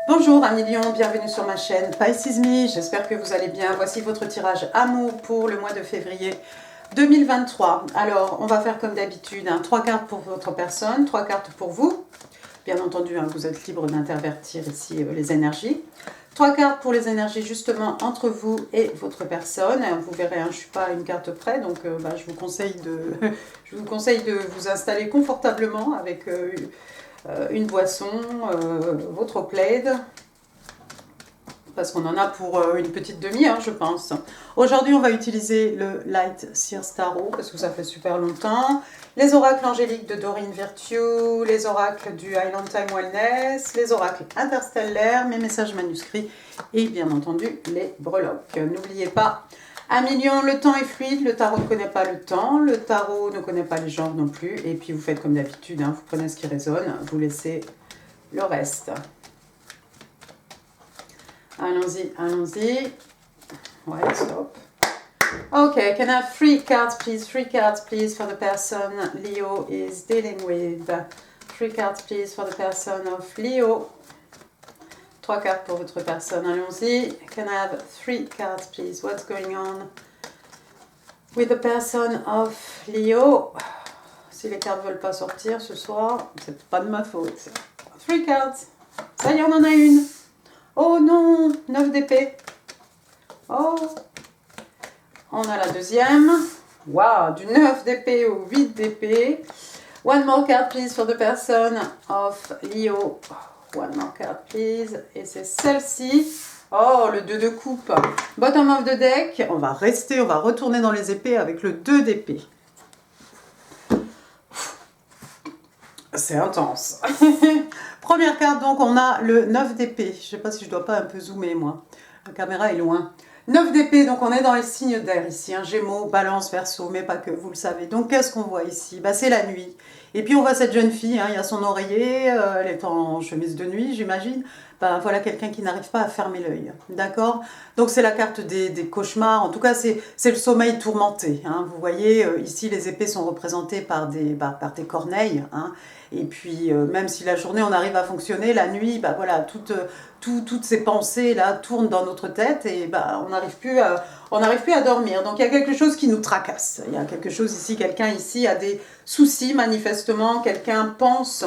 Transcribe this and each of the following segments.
Bonjour amis lions, bienvenue sur ma chaîne Pisces Me, j'espère que vous allez bien. Voici votre tirage amour pour le mois de février 2023. Alors, on va faire comme d'habitude, 3 cartes pour votre personne, 3 cartes pour vous. Bien entendu, vous êtes libre d'intervertir ici les énergies. 3 cartes pour les énergies justement entre vous et votre personne. Vous verrez, je ne suis pas à une carte près, donc je vous conseille de vous installer confortablement avec une boisson, votre plaid, parce qu'on en a pour une petite demi-heure, je pense. Aujourd'hui, on va utiliser le Light Seers Tarot, parce que ça fait super longtemps. Les oracles angéliques de Doreen Virtue, les oracles du Highland Time Wellness, les oracles interstellaires, mes messages manuscrits et bien entendu les breloques. N'oubliez pas, amis lions, le temps est fluide, le tarot ne connaît pas le temps, le tarot ne connaît pas les genres non plus, et puis vous faites comme d'habitude, vous prenez ce qui résonne, vous laissez le reste. Allons-y, allons-y. Ouais, stop. Okay, can I have 3 cards, please? 3 cards, please, for the person Leo is dealing with. 3 cards, please, for the person of Leo. 3 cartes pour votre personne, allons-y. Can I have 3 cards, please? What's going on with the person of Leo? Si les cartes ne veulent pas sortir ce soir, c'est pas de ma faute. 3 cards. Ça y est, on en a une. Oh non, 9 d'épée. Oh. On a la deuxième. Waouh, du 9 d'épée au 8 d'épée. One more card, please, for the person of Leo. One more card, please. Et c'est celle-ci. Oh, le 2 de coupe. Bottom of the deck. On va retourner dans les épées avec le 2 d'épée. C'est intense. Première carte, donc, on a le 9 d'épée. Je ne sais pas si je dois pas un peu zoomer, moi. La caméra est loin. 9 d'épée, donc on est dans les signes d'air ici, Gémeaux, Balance, Verseau, mais pas que, vous le savez. Donc qu'est-ce qu'on voit ici? C'est la nuit. Et puis on voit cette jeune fille, il y a son oreiller, elle est en chemise de nuit, j'imagine. Voilà quelqu'un qui n'arrive pas à fermer l'œil, d'accord? Donc c'est la carte des cauchemars, en tout cas c'est le sommeil tourmenté. Vous voyez, ici les épées sont représentées par des corneilles, et puis même si la journée on arrive à fonctionner, la nuit, voilà, toutes ces pensées là tournent dans notre tête et on n'arrive plus à dormir. Donc il y a quelque chose qui nous tracasse. Il y a quelque chose ici, quelqu'un ici a des soucis manifestement, quelqu'un pense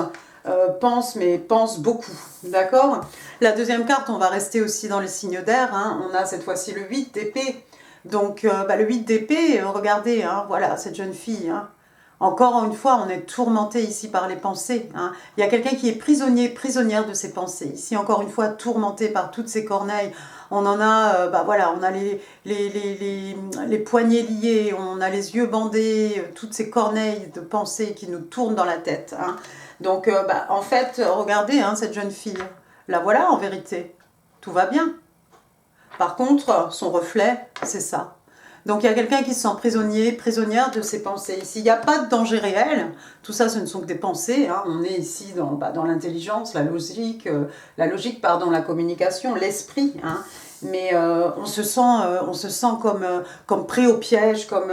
mais pense beaucoup, d'accord? La deuxième carte, on va rester aussi dans les signes d'air, on a cette fois-ci le 8 d'épée. Donc le 8 d'épée, regardez, voilà, cette jeune fille, encore une fois, on est tourmenté ici par les pensées. Il y a quelqu'un qui est prisonnière de ses pensées. Ici, encore une fois, tourmenté par toutes ces corneilles. On en a, voilà, on a les poignets liés, on a les yeux bandés, toutes ces corneilles de pensées qui nous tournent dans la tête. Donc, en fait, regardez cette jeune fille. La voilà en vérité. Tout va bien. Par contre, son reflet, c'est ça. Donc il y a quelqu'un qui se sent prisonnière de ses pensées. Ici, il n'y a pas de danger réel. Tout ça, ce ne sont que des pensées. On est ici dans l'intelligence, la logique, la communication, l'esprit. Mais on se sent comme pris au piège, comme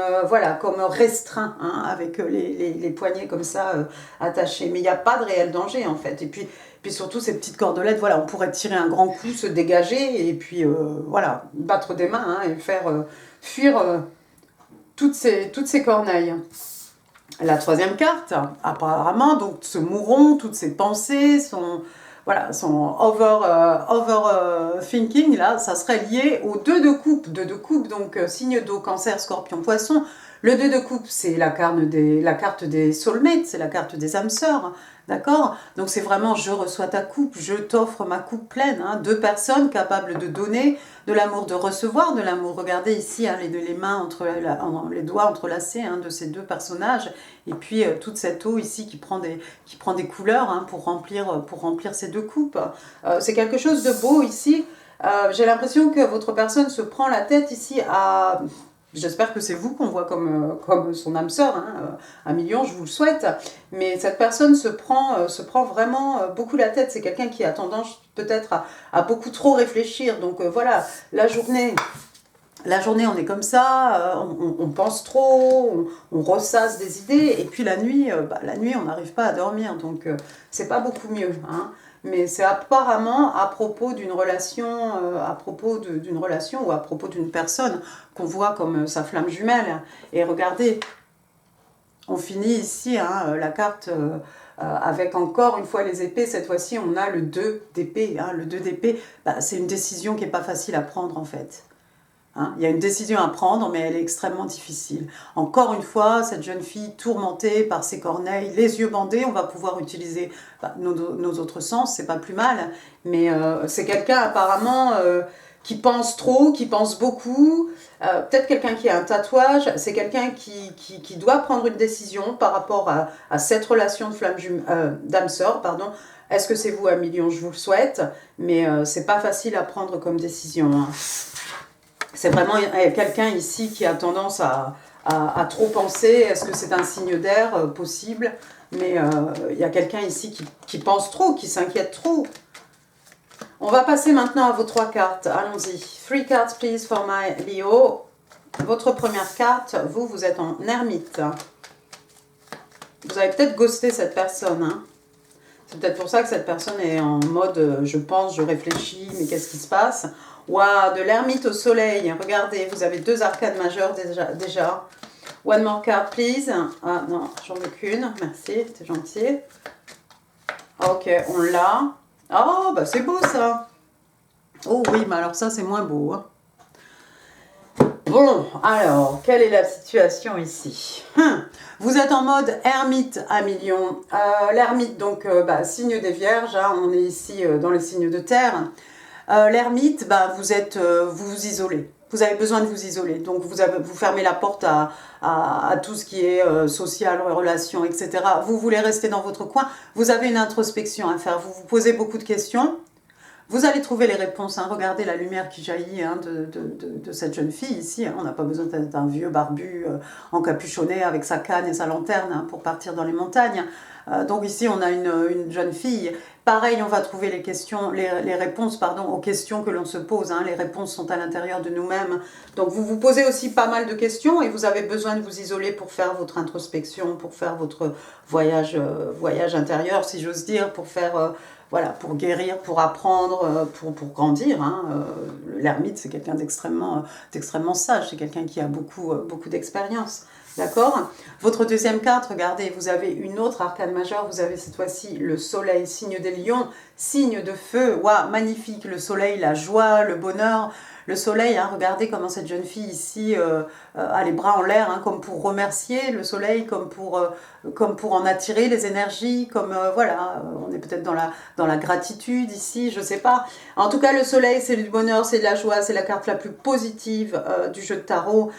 restreint, avec les poignets comme ça attachés. Mais il n'y a pas de réel danger en fait. Et puis surtout ces petites cordelettes, voilà, on pourrait tirer un grand coup, se dégager et puis voilà, battre des mains et faire fuir toutes ces corneilles. La troisième carte, apparemment, donc ce mouron, toutes ces pensées, son overthinking, là, ça serait lié au 2 de coupe. 2 de coupe, donc signe d'eau, cancer, scorpion, poisson. Le 2 de coupe, c'est la carte des soulmates, c'est la carte des âmes sœurs, d'accord? Donc c'est vraiment je reçois ta coupe, je t'offre ma coupe pleine. 2 personnes capables de donner de l'amour, de recevoir de l'amour. Regardez ici les mains les doigts entrelacés de ces 2 personnages. Et puis toute cette eau ici qui prend des couleurs pour remplir ces 2 coupes. C'est quelque chose de beau ici. J'ai l'impression que votre personne se prend la tête ici à... J'espère que c'est vous qu'on voit comme son âme sœur, 1 million, je vous le souhaite. Mais cette personne se prend vraiment beaucoup la tête. C'est quelqu'un qui a tendance peut-être à beaucoup trop réfléchir. Donc voilà, la journée, on est comme ça, on pense trop, on ressasse des idées. Et puis la nuit, on n'arrive pas à dormir. Donc c'est pas beaucoup mieux. mais c'est apparemment à propos d'une relation, d'une relation ou à propos d'une personne qu'on voit comme sa flamme jumelle. Et regardez, on finit ici hein, la carte avec encore une fois les épées. Cette fois-ci, on a le 2 d'épée. Hein. Le 2 d'épée, bah, c'est une décision qui n'est pas facile à prendre en fait. Hein, il y a une décision à prendre, mais elle est extrêmement difficile. Encore une fois, cette jeune fille tourmentée par ses corneilles, les yeux bandés, on va pouvoir utiliser nos autres sens, c'est pas plus mal. Mais c'est quelqu'un apparemment qui pense trop, qui pense beaucoup. Peut-être quelqu'un qui a un tatouage. C'est quelqu'un qui doit prendre une décision par rapport à cette relation de d'âme sœur, pardon. Est-ce que c'est vous, un million? Je vous le souhaite, mais c'est pas facile à prendre comme décision. Hein. C'est vraiment quelqu'un ici qui a tendance à trop penser. Est-ce que c'est un signe d'air possible? Mais il y a quelqu'un ici qui pense trop, qui s'inquiète trop. On va passer maintenant à vos 3 cartes. Allons-y. 3 cards, please, for my Leo. Votre première carte, vous êtes en ermite. Vous avez peut-être ghosté cette personne. Hein. C'est peut-être pour ça que cette personne est en mode je pense, je réfléchis, mais qu'est-ce qui se passe? Waouh, de l'ermite au soleil. Regardez, vous avez 2 arcades majeures déjà. One more card, please. Ah non, j'en veux qu'une. Merci, c'est gentil. Ok, on l'a. Oh, bah c'est beau ça. Oh oui, mais alors ça, c'est moins beau. Hein. Bon, alors, quelle est la situation ici? Vous êtes en mode ermite à million. L'ermite, donc, signe des vierges. Hein, on est ici dans les signes de terre. L'ermite, vous vous isolez. Vous avez besoin de vous isoler. Donc, vous fermez la porte à tout ce qui est social, relations, etc. Vous voulez rester dans votre coin. Vous avez une introspection à faire. Vous vous posez beaucoup de questions. Vous allez trouver les réponses. Hein. Regardez la lumière qui jaillit hein, de cette jeune fille ici. Hein. On n'a pas besoin d'être un vieux barbu encapuchonné avec sa canne et sa lanterne hein, pour partir dans les montagnes. Donc ici, on a une jeune fille. Pareil, on va trouver les réponses aux questions que l'on se pose. Hein. Les réponses sont à l'intérieur de nous-mêmes. Donc vous vous posez aussi pas mal de questions et vous avez besoin de vous isoler pour faire votre introspection, pour faire votre voyage intérieur, si j'ose dire, pour faire... Voilà, pour guérir, pour apprendre, pour grandir. Hein. L'ermite, c'est quelqu'un d'extrêmement sage, c'est quelqu'un qui a beaucoup d'expérience. D'accord? Votre deuxième carte, regardez, vous avez une autre arcane majeure, vous avez cette fois-ci le soleil, signe des lions, signe de feu. Waouh, magnifique, le soleil, la joie, le bonheur. Le soleil, hein, regardez comment cette jeune fille ici a les bras en l'air, hein, comme pour remercier le soleil, comme pour en attirer les énergies, voilà, on est peut-être dans la gratitude ici, je sais pas. En tout cas, le soleil, c'est du bonheur, c'est de la joie, c'est la carte la plus positive du jeu de tarot.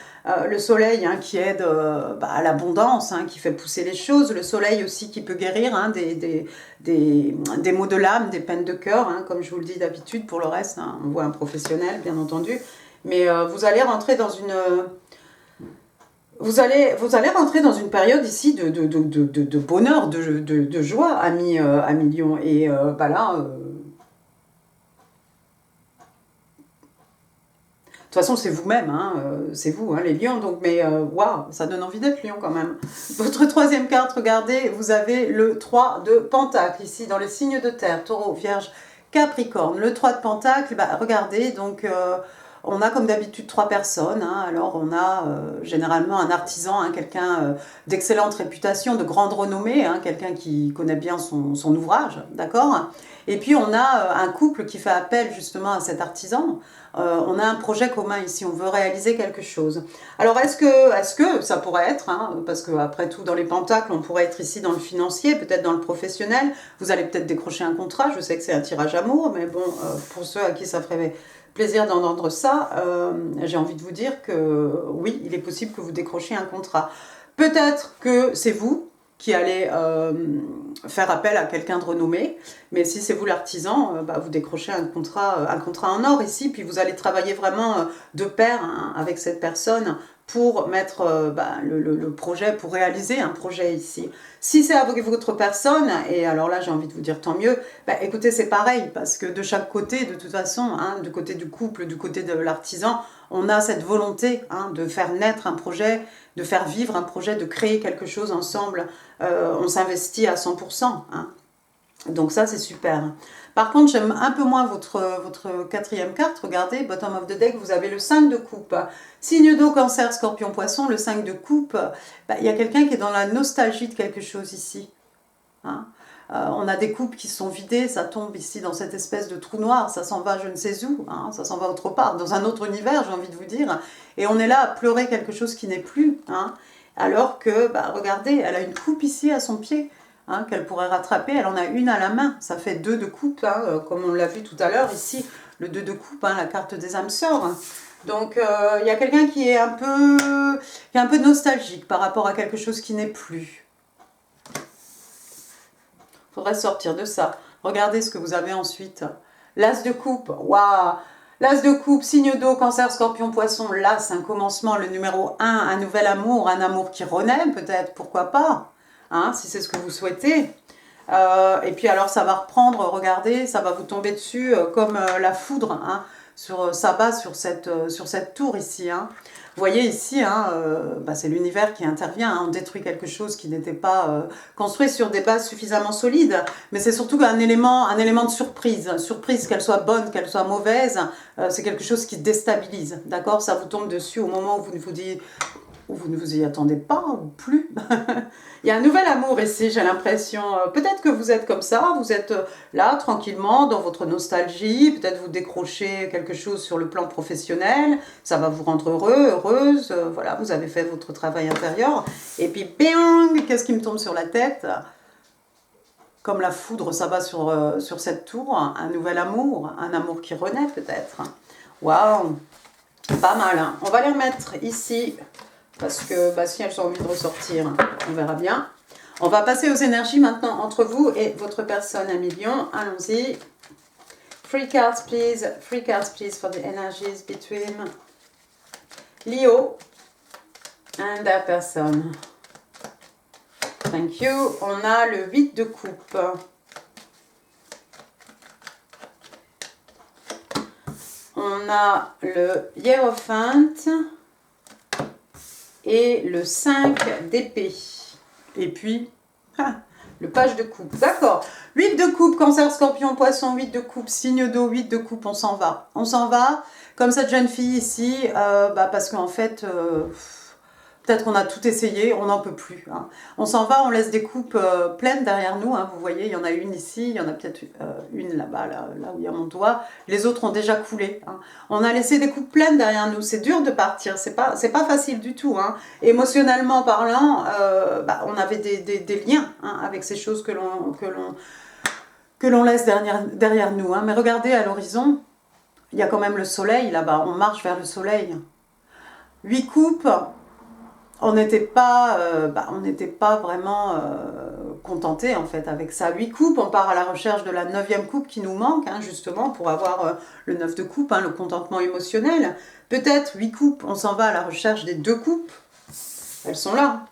Le soleil hein, qui aide à l'abondance, hein, qui fait pousser les choses. Le soleil aussi qui peut guérir hein, des maux de l'âme, des peines de cœur, hein, comme je vous le dis d'habitude. Pour le reste, hein, on voit un professionnel, bien entendu. Mais vous allez rentrer dans une... Vous allez rentrer dans une période ici de bonheur, de joie, ami Lion. Et là... De toute façon, c'est vous-même, hein, c'est vous, hein, les lions. Donc, mais waouh, ça donne envie d'être lion quand même. Votre troisième carte, regardez, vous avez le 3 de Pentacle ici, dans les signes de terre, Taureau, Vierge, Capricorne. Le 3 de Pentacle, regardez, donc on a comme d'habitude 3 personnes. Hein, alors, on a généralement un artisan, hein, quelqu'un d'excellente réputation, de grande renommée, hein, quelqu'un qui connaît bien son ouvrage, d'accord? Et puis, on a un couple qui fait appel justement à cet artisan. On a un projet commun ici, on veut réaliser quelque chose. Alors, est-ce que ça pourrait être, hein, parce qu'après tout, dans les pentacles, on pourrait être ici dans le financier, peut-être dans le professionnel, vous allez peut-être décrocher un contrat, je sais que c'est un tirage amour, mais bon, pour ceux à qui ça ferait plaisir d'entendre ça, j'ai envie de vous dire que oui, il est possible que vous décrochiez un contrat. Peut-être que c'est vous qui allez faire appel à quelqu'un de renommé, mais si c'est vous l'artisan, vous décrochez un contrat en or ici, puis vous allez travailler vraiment de pair hein, avec cette personne pour mettre le projet, pour réaliser un projet ici. Si c'est avec votre personne, et alors là j'ai envie de vous dire tant mieux, écoutez c'est pareil, parce que de chaque côté, de toute façon, hein, du côté du couple, du côté de l'artisan, on a cette volonté hein, de faire naître un projet, de faire vivre un projet, de créer quelque chose ensemble. On s'investit à 100%. Hein. Donc ça, c'est super. Par contre, j'aime un peu moins votre quatrième carte. Regardez, bottom of the deck, vous avez le 5 de coupe. Signe d'eau, cancer, scorpion, poisson, le 5 de coupe. Bah, y a quelqu'un qui est dans la nostalgie de quelque chose ici. Hein. On a des coupes qui sont vidées, ça tombe ici dans cette espèce de trou noir, ça s'en va je ne sais où, hein, ça s'en va autre part, dans un autre univers, j'ai envie de vous dire. Et on est là à pleurer quelque chose qui n'est plus. Hein, alors que, bah, regardez, elle a une coupe ici à son pied. Hein, qu'elle pourrait rattraper, elle en a une à la main, ça fait 2 de coupe, hein, comme on l'a vu tout à l'heure ici, le 2 de coupe, hein, la carte des âmes sœurs. Donc il y a quelqu'un qui est un peu nostalgique par rapport à quelque chose qui n'est plus. Il faudrait sortir de ça. Regardez ce que vous avez ensuite. L'as de coupe, waouh! L'as de coupe, signe d'eau, cancer, scorpion, poisson, l'as, un commencement, le numéro 1, un nouvel amour, un amour qui renaît peut-être, pourquoi pas, hein, si c'est ce que vous souhaitez. Et puis alors ça va reprendre, regardez, ça va vous tomber dessus comme la foudre, hein, ça bat sur cette tour ici. Hein. Vous voyez ici, hein, bah, c'est l'univers qui intervient, hein, on détruit quelque chose qui n'était pas construit sur des bases suffisamment solides, mais c'est surtout un élément de surprise. Surprise, qu'elle soit bonne, qu'elle soit mauvaise, c'est quelque chose qui déstabilise, d'accord? Ça vous tombe dessus au moment où vous ne vous y attendez pas, ou plus. Il y a un nouvel amour ici, j'ai l'impression. Peut-être que vous êtes comme ça, vous êtes là, tranquillement, dans votre nostalgie. Peut-être vous décrochez quelque chose sur le plan professionnel. Ça va vous rendre heureux, heureuse. Voilà, vous avez fait votre travail intérieur. Et puis, bing, qu'est-ce qui me tombe sur la tête? Comme la foudre, ça va sur cette tour. Un nouvel amour, un amour qui renaît peut-être. Waouh, pas mal. Hein. On va les remettre ici. Parce que bah, si elles ont envie de ressortir, on verra bien. On va passer aux énergies maintenant entre vous et votre personne à million. Allons-y. 3 cards please. 3 cards please for the energies between Leo and their person. Thank you. On a le 8 de coupe. On a le Hierophant. Et le 5 d'épée. Et puis, le page de coupe. D'accord. 8 de coupe, cancer, scorpion, poisson, 8 de coupe, signe d'eau, 8 de coupe, on s'en va. On s'en va, comme cette jeune fille ici, parce qu'en fait, peut-être qu'on a tout essayé, on n'en peut plus. Hein. On s'en va, on laisse des coupes pleines derrière nous. Hein, vous voyez, il y en a une ici, il y en a peut-être une là-bas, là où il y a mon doigt. Les autres ont déjà coulé. Hein. On a laissé des coupes pleines derrière nous. C'est dur de partir, c'est pas facile du tout. Hein. Émotionnellement parlant, on avait des liens hein, avec ces choses que l'on laisse derrière nous. Hein. Mais regardez à l'horizon, il y a quand même le soleil là-bas. On marche vers le soleil. 8 coupes. On n'était pas vraiment contenté en fait avec ça. 8 coupes, on part à la recherche de la 9e coupe qui nous manque, hein, justement, pour avoir le 9 de coupe, hein, le contentement émotionnel. Peut-être 8 coupes, on s'en va à la recherche des 2 coupes. Elles sont là.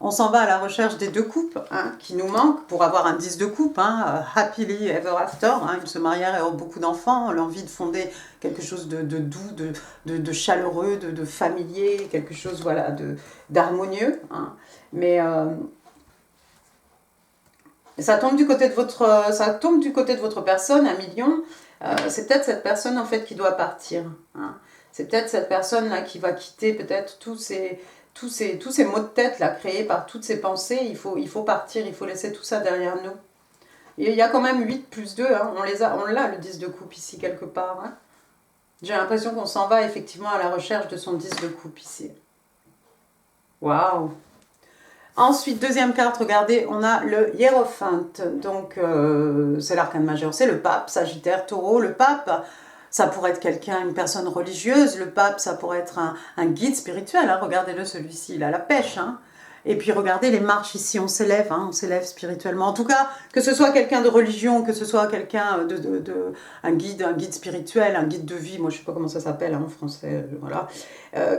On s'en va à la recherche des 2 coupes hein, qui nous manquent pour avoir un 10 de coupe, hein, happily ever after. Hein, ils se marièrent et ont beaucoup d'enfants, l'envie de fonder quelque chose de doux, de chaleureux, de familier, quelque chose voilà, d'harmonieux. Hein. Mais ça tombe du côté de votre personne, un million. C'est peut-être cette personne en fait qui doit partir. Hein. C'est peut-être cette personne là qui va quitter peut-être tous ces maux de tête là créés par toutes ces pensées. Il faut partir, il faut laisser tout ça derrière nous. Il y a quand même 8 plus 2, hein. On l'a le 10 de coupe ici quelque part. Hein. J'ai l'impression qu'on s'en va effectivement à la recherche de son 10 de coupe ici. Waouh! Ensuite, deuxième carte, regardez, on a le Hiérophant. Donc, c'est l'arcane majeur, c'est le pape, Sagittaire, Taureau. Le pape, ça pourrait être quelqu'un, une personne religieuse. Le pape, ça pourrait être un guide spirituel. Hein. Regardez-le, celui-ci, il a la pêche. Hein. Et puis regardez les marches ici, on s'élève spirituellement. En tout cas, que ce soit quelqu'un de religion, que ce soit quelqu'un un guide spirituel, un guide de vie, moi je ne sais pas comment ça s'appelle hein, en français, voilà.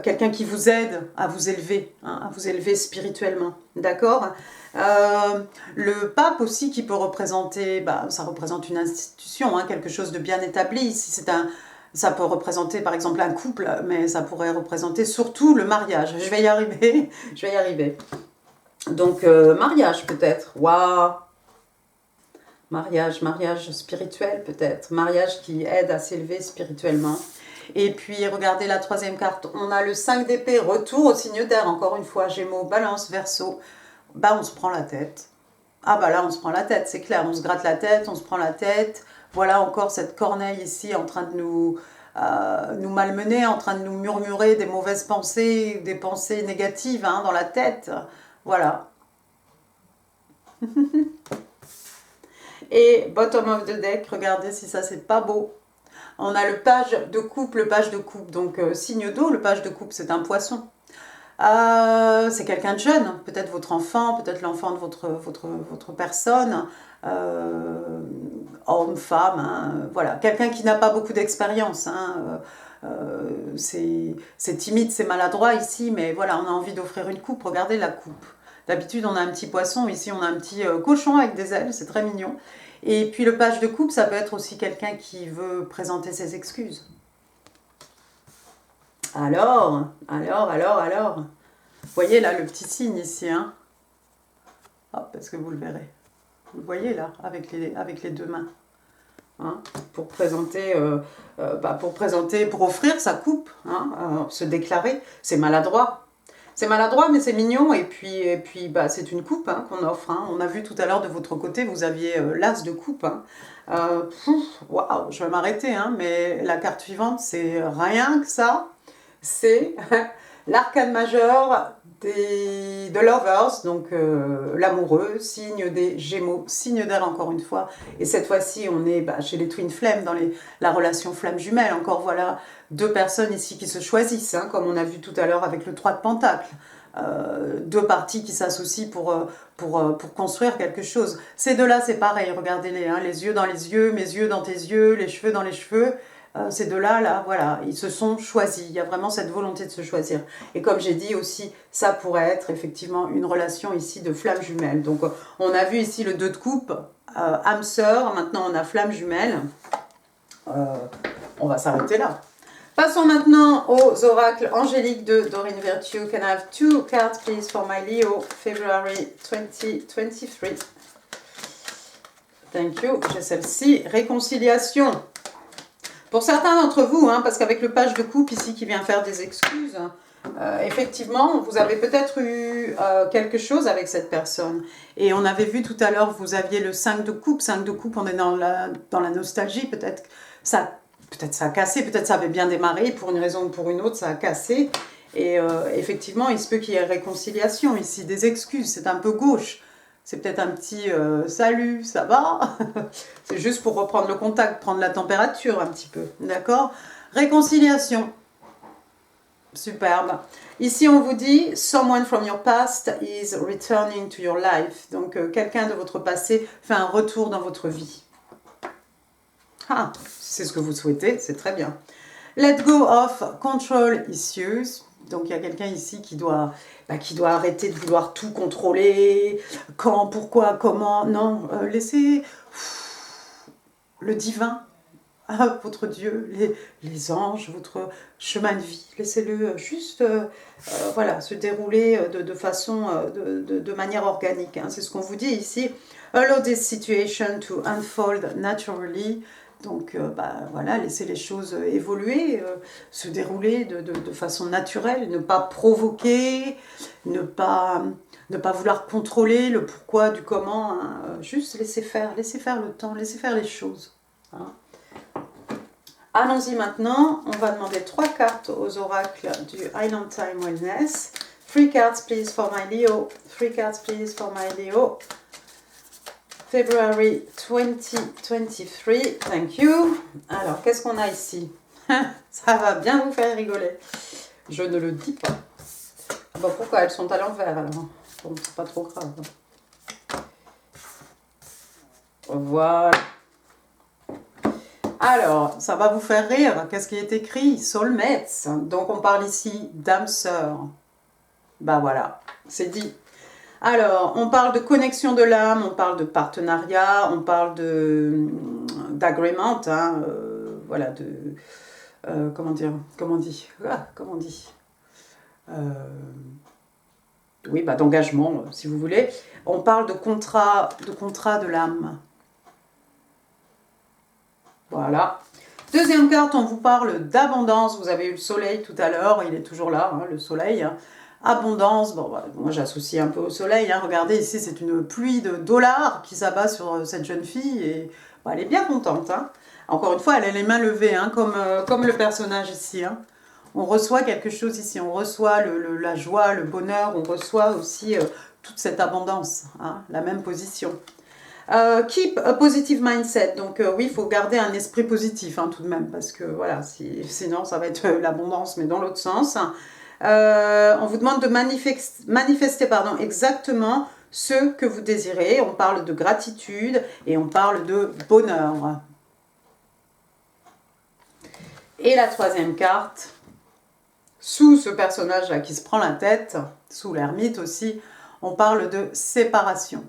Quelqu'un qui vous aide à vous élever, hein, à vous élever spirituellement, d'accord. Le pape aussi qui peut représenter, ça représente une institution, hein, quelque chose de bien établi. Si c'est ça peut représenter par exemple un couple, mais ça pourrait représenter surtout le mariage. Je vais y arriver, je vais y arriver. Donc, mariage peut-être, waouh. mariage spirituel peut-être, mariage qui aide à s'élever spirituellement. Et puis, regardez la troisième carte, on a le 5 d'épée, retour au signe d'air, encore une fois, Gémeaux, Balance, Verseau. Bah, on se prend la tête. Ah bah là, on se prend la tête, c'est clair, on se gratte la tête, on se prend la tête. Voilà encore cette corneille ici en train de nous malmener, en train de nous murmurer des mauvaises pensées, des pensées négatives hein, dans la tête. Voilà. Et bottom of the deck, regardez si ça c'est pas beau. On a le page de coupe, donc signe d'eau, le page de coupe c'est un poisson. C'est quelqu'un de jeune, peut-être votre enfant, peut-être l'enfant de votre personne, homme, femme, hein, voilà, quelqu'un qui n'a pas beaucoup d'expérience, hein, c'est timide, c'est maladroit ici, mais voilà, on a envie d'offrir une coupe, regardez la coupe. D'habitude on a un petit poisson, ici on a un petit cochon avec des ailes, c'est très mignon. Et puis le page de coupe, ça peut être aussi quelqu'un qui veut présenter ses excuses. Alors, vous voyez là le petit signe ici, hein. Hop, est-ce que vous le verrez? Vous le voyez là, avec les deux mains. Hein, pour présenter, pour offrir sa coupe, hein, se déclarer. C'est maladroit. C'est maladroit, mais c'est mignon. Et puis bah, c'est une coupe hein, qu'on offre. Hein. On a vu tout à l'heure de votre côté, vous aviez l'as de coupe. Hein. Waouh, je vais m'arrêter, hein, mais la carte suivante, c'est rien que ça. C'est l'arcane majeur de Lovers, donc l'amoureux, signe des Gémeaux, signe d'air encore une fois. Et cette fois-ci, on est chez les Twin Flames, dans la relation flamme jumelle. Encore voilà, deux personnes ici qui se choisissent, hein, comme on a vu tout à l'heure avec le 3 de Pentacle. Deux parties qui s'associent pour construire quelque chose. Ces deux-là, c'est pareil, regardez-les, hein, les yeux dans les yeux, mes yeux dans tes yeux, les cheveux dans les cheveux. Ces deux-là, là, voilà, ils se sont choisis. Il y a vraiment cette volonté de se choisir. Et comme j'ai dit aussi, ça pourrait être effectivement une relation ici de flamme jumelle. Donc, on a vu ici le 2 de coupe, âme sœur. Maintenant, on a flamme jumelle. On va s'arrêter là. Passons maintenant aux oracles angéliques de Doreen Virtue. Can I have 2 cards, please, for my Leo, February 2023? Thank you. J'ai celle-ci. Réconciliation. Pour certains d'entre vous, hein, parce qu'avec le page de coupe ici qui vient faire des excuses, effectivement, vous avez peut-être eu quelque chose avec cette personne. Et on avait vu tout à l'heure, vous aviez le 5 de coupe. 5 de coupe, on est dans la nostalgie. Peut-être ça a cassé, peut-être ça avait bien démarré. Pour une raison ou pour une autre, ça a cassé. Et effectivement, il se peut qu'il y ait réconciliation ici, des excuses. C'est un peu gauche. C'est peut-être un petit salut, ça va? C'est juste pour reprendre le contact, prendre la température un petit peu, d'accord? Réconciliation. Superbe. Ici, on vous dit « Someone from your past is returning to your life ». Donc, quelqu'un de votre passé fait un retour dans votre vie. Ah, c'est ce que vous souhaitez, c'est très bien. Let go of control issues. Donc, il y a quelqu'un ici qui doit arrêter de vouloir tout contrôler. Quand, pourquoi, comment. Non, laissez le divin, votre Dieu, les anges, votre chemin de vie. Laissez-le juste voilà, se dérouler de façon, de manière organique. Hein. C'est ce qu'on vous dit ici. Allow this situation to unfold naturally. Donc, voilà, laisser les choses évoluer, se dérouler de façon naturelle, ne pas provoquer, ne pas vouloir contrôler le pourquoi du comment, hein, juste laisser faire le temps, laisser faire les choses. Hein. Allons-y maintenant, on va demander 3 cartes aux oracles du Island Time Wellness. 3 cards please for my Leo, 3 cards please for my Leo. February 2023, thank you. Alors, qu'est-ce qu'on a ici? Ça va bien vous faire rigoler. Je ne le dis pas. Bon, pourquoi elles sont à l'envers alors? Bon, c'est pas trop grave. Voilà. Alors, ça va vous faire rire. Qu'est-ce qui est écrit? Soulmates. Donc, on parle ici d'âme sœur. Bah voilà, c'est dit. Alors, on parle de connexion de l'âme, on parle de partenariat, on parle d'agreement, hein, voilà, comment on dit oui, d'engagement, si vous voulez. On parle de contrat de l'âme. Voilà. Deuxième carte, on vous parle d'abondance. Vous avez eu le soleil tout à l'heure, il est toujours là, hein, le soleil. Hein. Abondance, bon, bah, moi j'associe un peu au soleil. Hein. Regardez ici, c'est une pluie de dollars qui s'abat sur cette jeune fille et bah, elle est bien contente. Hein. Encore une fois, elle a les mains levées, hein, comme le personnage ici. Hein. On reçoit quelque chose ici, on reçoit la joie, le bonheur, on reçoit aussi toute cette abondance, hein, la même position. Keep a positive mindset, donc oui, il faut garder un esprit positif hein, tout de même, parce que voilà, sinon ça va être l'abondance, mais dans l'autre sens. On vous demande de manifester exactement ce que vous désirez, on parle de gratitude et on parle de bonheur. Et la troisième carte, sous ce personnage-là qui se prend la tête, sous l'ermite aussi, on parle de séparation.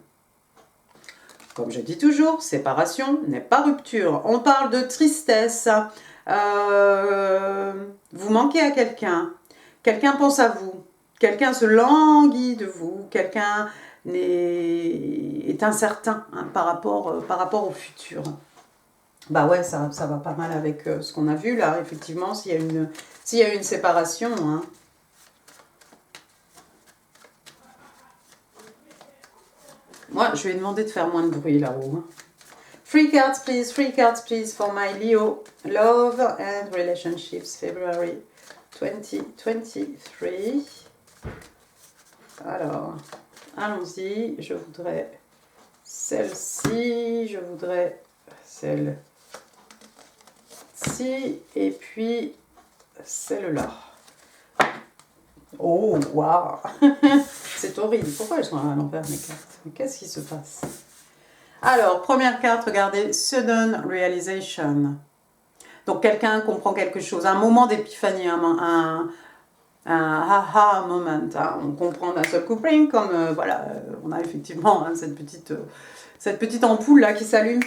Comme je dis toujours, séparation n'est pas rupture. On parle de tristesse. Vous manquez à quelqu'un. Quelqu'un pense à vous. Quelqu'un se languit de vous. Quelqu'un est incertain hein, par rapport au futur. Bah ouais, ça va pas mal avec ce qu'on a vu là. Effectivement, s'il y a une séparation... Hein, moi, je vais demander de faire moins de bruit là-haut. Free cards, please, for my Leo. Love and relationships, February 2023. Alors, allons-y. Je voudrais celle-ci, je voudrais celle-ci, et puis celle-là. Oh, waouh. C'est horrible. Pourquoi elles sont à l'envers, mes cartes? Mais qu'est-ce qui se passe? Alors, première carte, regardez, Sudden Realization. Donc, quelqu'un comprend quelque chose, un moment d'épiphanie, un aha moment. Hein. On comprend d'un seul coup, comme voilà, on a effectivement hein, cette petite ampoule là qui s'allume.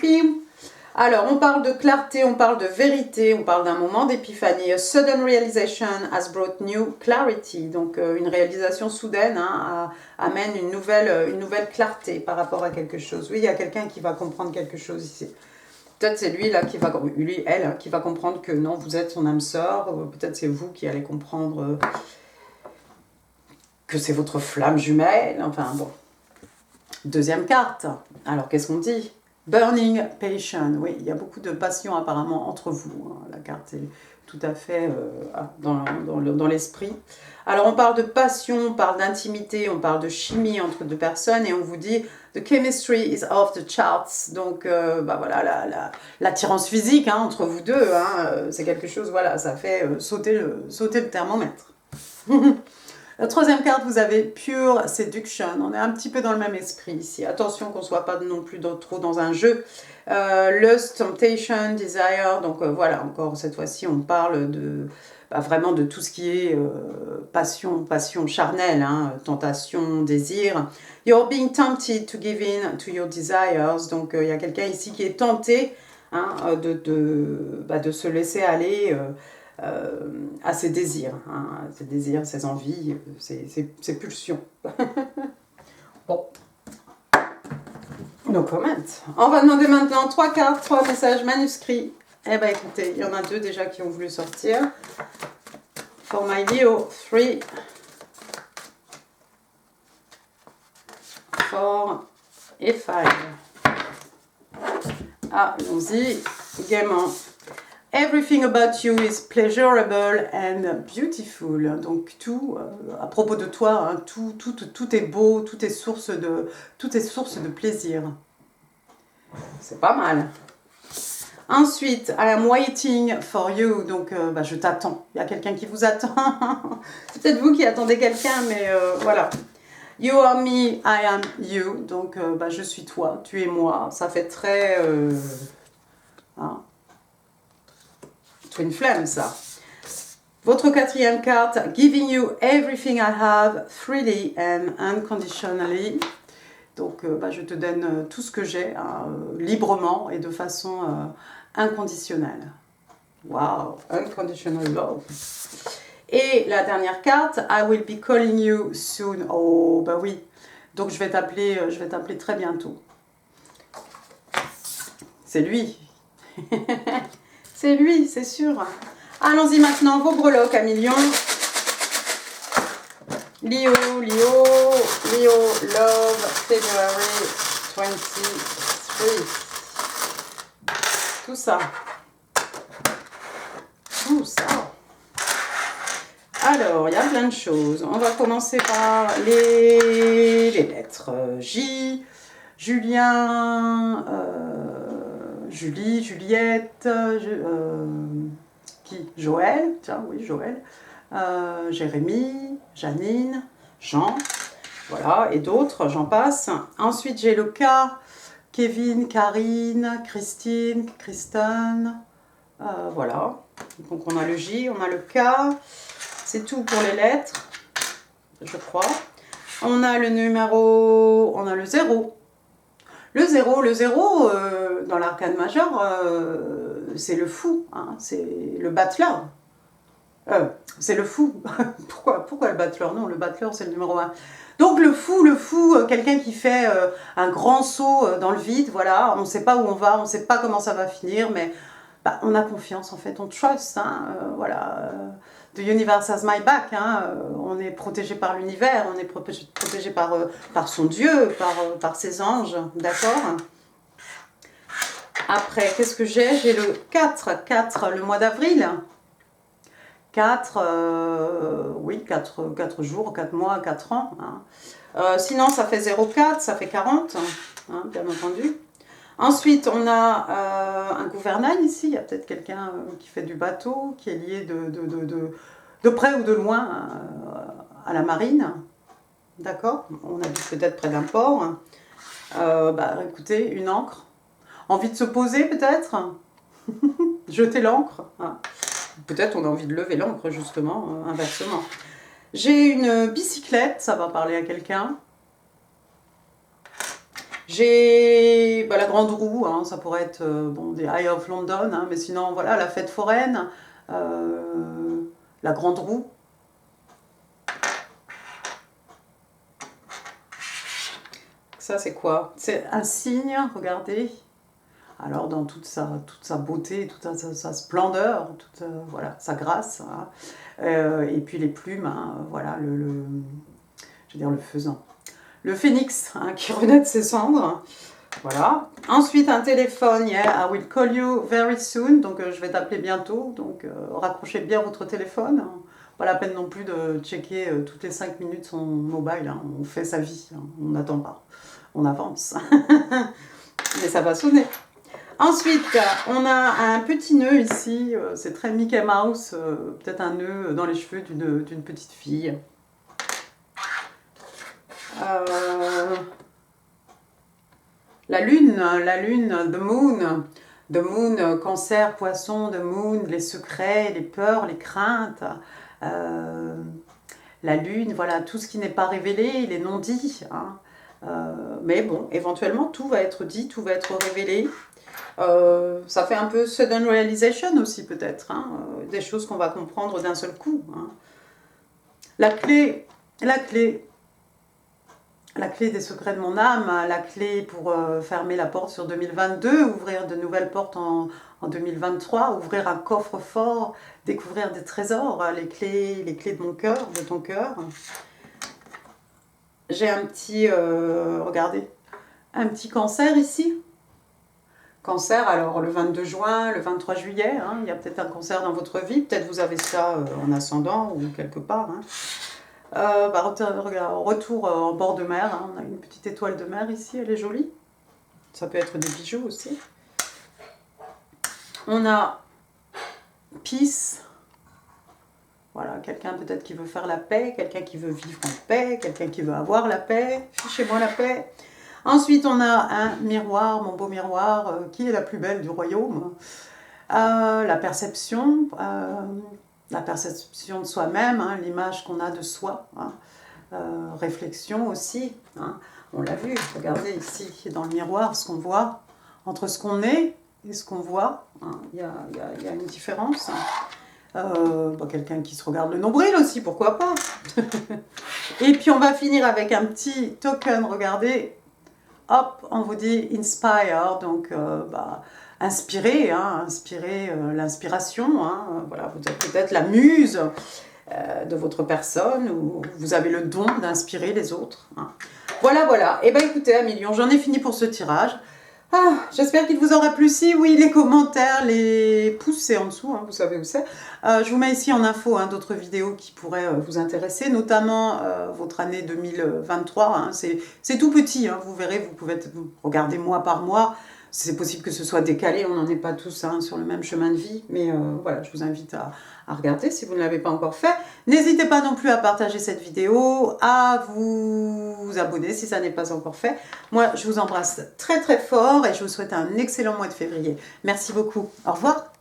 Alors, on parle de clarté, on parle de vérité, on parle d'un moment d'épiphanie. A sudden realization has brought new clarity. Donc, une réalisation soudaine hein, amène une nouvelle clarté par rapport à quelque chose. Oui, il y a quelqu'un qui va comprendre quelque chose ici. Peut-être c'est lui, là, elle, hein, qui va comprendre que non, vous êtes son âme sœur. Peut-être c'est vous qui allez comprendre que c'est votre flamme jumelle. Enfin, bon. Deuxième carte. Alors, qu'est-ce qu'on dit ? Burning passion, oui, il y a beaucoup de passion apparemment entre vous. Hein. La carte est tout à fait dans l'esprit. Alors on parle de passion, on parle d'intimité, on parle de chimie entre deux personnes et on vous dit the chemistry is off the charts. Donc bah voilà, l'attirance physique hein, entre vous deux, hein, c'est quelque chose, voilà, ça fait sauter le thermomètre. La troisième carte, vous avez Pure Seduction. On est un petit peu dans le même esprit ici. Attention qu'on ne soit pas non plus trop dans un jeu. Lust, Temptation, Desire. Donc voilà, encore cette fois-ci, on parle vraiment de tout ce qui est passion charnelle, hein, tentation, désir. You're being tempted to give in to your desires. Donc il y a quelqu'un ici qui est tenté hein, de se laisser aller... à ses désirs, hein, ses envies, ses pulsions. Bon. No comment. On va demander maintenant 3 cartes, 3 messages manuscrits. Eh bien écoutez, il y en a 2 déjà qui ont voulu sortir. For my Leo, 3. 4 et 5. Allons-y, gaiement. Everything about you is pleasurable and beautiful. Donc tout, à propos de toi, hein, tout est beau, tout est source de plaisir. C'est pas mal. Ensuite, I am waiting for you. Donc je t'attends. Il y a quelqu'un qui vous attend. C'est peut-être vous qui attendez quelqu'un, mais voilà. You are me, I am you. Donc je suis toi, tu es moi. Ça fait très... hein. Twin Flame, ça. Votre quatrième carte, Giving you everything I have freely and unconditionally. Donc, je te donne tout ce que j'ai, hein, librement et de façon inconditionnelle. Wow, unconditional love. Et la dernière carte, I will be calling you soon. Oh, bah oui. Donc, je vais t'appeler très bientôt. C'est lui. C'est lui, c'est sûr. Allons-y maintenant, vos breloques à millions. Leo, Love, February 23. Tout ça. Tout ça. Alors, il y a plein de choses. On va commencer par les lettres. J, Julien, Julie, Juliette, qui? Joël, tiens, oui, Joël. Jérémy, Janine, Jean, voilà, et d'autres, j'en passe. Ensuite, j'ai le K, Kevin, Karine, Christine, Kristen, voilà. Donc, on a le J, on a le K, c'est tout pour les lettres, je crois. On a le numéro, on a le 0. Le 0, dans l'arcane majeure, c'est le fou, hein, c'est le battleur. C'est le fou. Pourquoi le battleur? Non, le battleur, c'est le numéro 1. Donc le fou, quelqu'un qui fait un grand saut dans le vide, voilà, on ne sait pas où on va, on ne sait pas comment ça va finir, mais bah, on a confiance en fait, on trust, hein, voilà. The universe has my back, hein, on est protégé par l'univers, on est protégé par son Dieu, par ses anges, d'accord? Après, qu'est-ce que j'ai? J'ai le 4 le mois d'avril. 4, oui, 4 jours, 4 mois, 4 ans. Hein. Sinon, ça fait 0,4, ça fait 40, hein, bien entendu. Ensuite, on a un gouvernail ici. Il y a peut-être quelqu'un qui fait du bateau, qui est lié de près ou de loin à la marine. D'accord? On habite peut-être près d'un port. Bah, écoutez, une ancre. Envie de se poser peut-être? Jeter l'ancre, hein. Peut-être on a envie de lever l'ancre, justement, inversement. J'ai une bicyclette, ça va parler à quelqu'un. J'ai bah, la grande roue, hein, ça pourrait être bon, des Eye of London, hein, mais sinon, voilà, la fête foraine, la grande roue. Ça, c'est quoi? C'est un signe, regardez. Alors dans toute sa beauté, toute sa splendeur, toute voilà, sa grâce, hein. Et puis les plumes, hein, voilà, je veux dire le faisan. Le phénix, hein, qui renaît de ses cendres, voilà. Ensuite un téléphone, yeah, I will call you very soon, donc je vais t'appeler bientôt, donc raccrochez bien votre téléphone, hein. Pas la peine non plus de checker toutes les 5 minutes son mobile, hein. On fait sa vie, hein. On n'attend pas, on avance, mais ça va sonner. Ensuite, on a un petit nœud ici, c'est très Mickey Mouse, peut-être un nœud dans les cheveux d'une petite fille. La lune, the moon, cancer, poisson, the moon, les secrets, les peurs, les craintes. La lune, voilà, tout ce qui n'est pas révélé, les non-dits. Hein. Mais bon, éventuellement, tout va être dit, tout va être révélé. Ça fait un peu sudden realization aussi peut-être, hein, des choses qu'on va comprendre d'un seul coup. Hein. La clé des secrets de mon âme, la clé pour fermer la porte sur 2022, ouvrir de nouvelles portes en 2023, ouvrir un coffre-fort, découvrir des trésors, les clés de mon cœur, de ton cœur. J'ai un petit, regardez, un petit cancer ici. Cancer, alors le 22 juin, le 23 juillet, hein, il y a peut-être un cancer dans votre vie, peut-être vous avez ça en ascendant ou quelque part. Hein. Bah, retour en bord de mer, hein, on a une petite étoile de mer ici, elle est jolie. Ça peut être des bijoux aussi. On a peace, voilà, quelqu'un peut-être qui veut faire la paix, quelqu'un qui veut vivre en paix, quelqu'un qui veut avoir la paix, fichez-moi la paix. Ensuite, on a un miroir, mon beau miroir, qui est la plus belle du royaume. La perception de soi-même, hein, l'image qu'on a de soi. Hein. Réflexion aussi. Hein. On l'a vu, regardez ici, dans le miroir, ce qu'on voit. Entre ce qu'on est et ce qu'on voit, hein, y a une différence. Bah, quelqu'un qui se regarde le nombril aussi, pourquoi pas. Et puis, on va finir avec un petit token, regardez. Hop, on vous dit inspire, donc bah, inspirer, hein, inspirer l'inspiration. Hein, voilà, vous êtes peut-être la muse de votre personne, ou vous avez le don d'inspirer les autres. Hein. Voilà, voilà. Et bien écoutez, Amilion, j'en ai fini pour ce tirage. Ah, j'espère qu'il vous aura plu. Si oui, les commentaires, les pouces, c'est en dessous, hein, vous savez où c'est. Je vous mets ici en info hein, d'autres vidéos qui pourraient vous intéresser, notamment votre année 2023. Hein, c'est tout petit, hein, vous verrez, vous pouvez regarder mois par mois. C'est possible que ce soit décalé, on n'en est pas tous hein, sur le même chemin de vie, mais voilà, je vous invite à regarder si vous ne l'avez pas encore fait. N'hésitez pas non plus à partager cette vidéo, à vous abonner si ça n'est pas encore fait. Moi, je vous embrasse très très fort et je vous souhaite un excellent mois de février. Merci beaucoup. Au revoir.